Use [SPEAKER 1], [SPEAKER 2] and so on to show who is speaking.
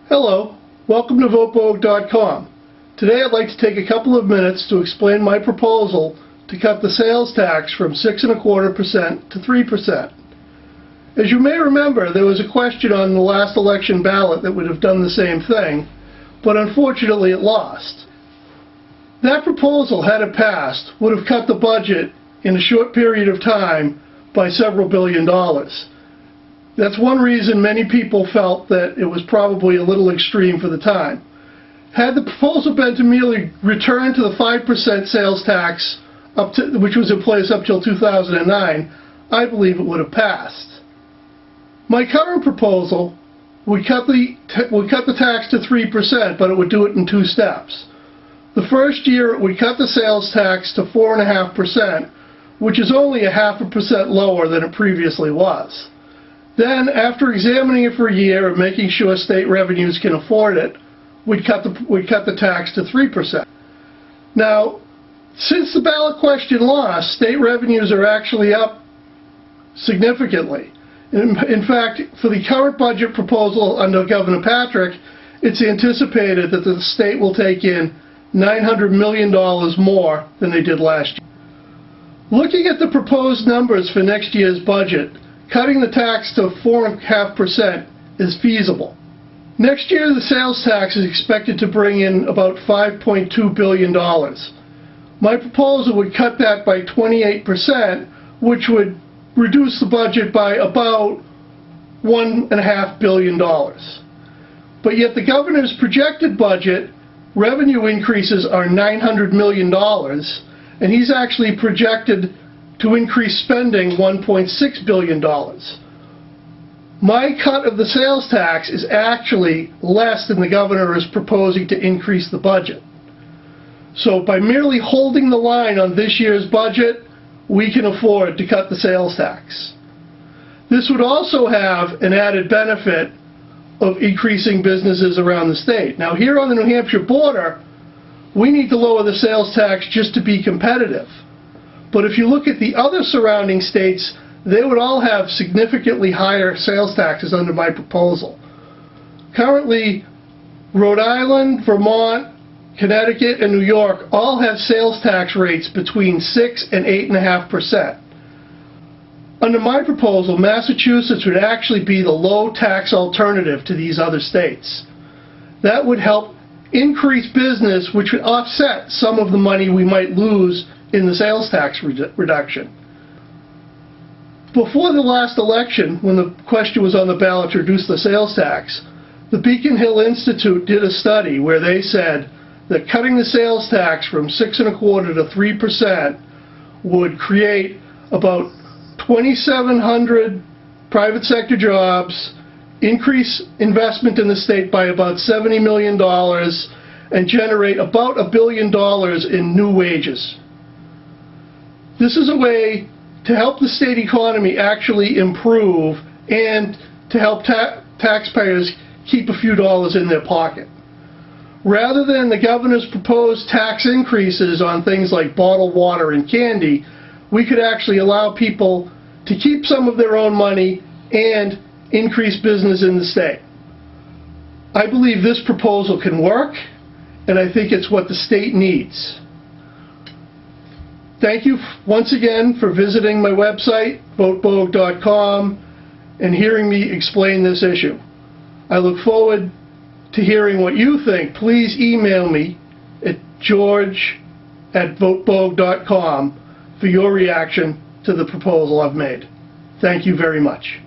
[SPEAKER 1] Hello, welcome to VoteBoag.com. Today I'd like to take a couple of minutes to explain my proposal to cut the sales tax from 6.25% to 3%. As you may remember, there was a question on the last election ballot that would have done the same thing, but unfortunately it lost. That proposal, had it passed, would have cut the budget in a short period of time by several $billion. That's one reason many people felt that it was probably a little extreme for the time. Had the proposal been to merely return to the 5% sales tax, which was in place up till 2009, I believe it would have passed. My current proposal would cut the tax to 3%, but it would do it in two steps. The first year it would cut the sales tax to 4.5%, which is only 0.5% lower than it previously was. Then, after examining it for a year and making sure state revenues can afford it, we'd cut the tax to 3%. Now, since the ballot question lost, state revenues are actually up significantly. In fact, for the current budget proposal under Governor Patrick, it's anticipated that the state will take in $900 million more than they did last year. Looking at the proposed numbers for next year's budget, cutting the tax to 4.5% is feasible. Next year, the sales tax is expected to bring in about $5.2 billion. My proposal would cut that by 28%, which would reduce the budget by about $1.5 billion. But yet the governor's projected budget revenue increases are $900 million, and he's actually projected to increase spending $1.6 billion. My cut of the sales tax is actually less than the governor is proposing to increase the budget. So by merely holding the line on this year's budget, we can afford to cut the sales tax. This would also have an added benefit of increasing businesses around the state. Now, here on the New Hampshire border, we need to lower the sales tax just to be competitive. But if you look at the other surrounding states, they would all have significantly higher sales taxes under my proposal. Currently, Rhode Island, Vermont, Connecticut, and New York all have sales tax rates between 6 and 8.5%. Under my proposal, Massachusetts would actually be the low tax alternative to these other states. That would help increase business, which would offset some of the money we might lose in the sales tax reduction. Before the last election, when the question was on the ballot to reduce the sales tax, the Beacon Hill Institute did a study where they said that cutting the sales tax from 6.25% to 3% would create about 2,700 private sector jobs, increase investment in the state by about $70 million, and generate about $1 billion in new wages. This is a way to help the state economy actually improve and to help taxpayers keep a few dollars in their pocket. Rather than the governor's proposed tax increases on things like bottled water and candy, we could actually allow people to keep some of their own money and increase business in the state. I believe this proposal can work, and I think it's what the state needs. Thank you once again for visiting my website, VoteBoag.com, and hearing me explain this issue. I look forward to hearing what you think. Please email me at george@voteboag.com for your reaction to the proposal I've made. Thank you very much.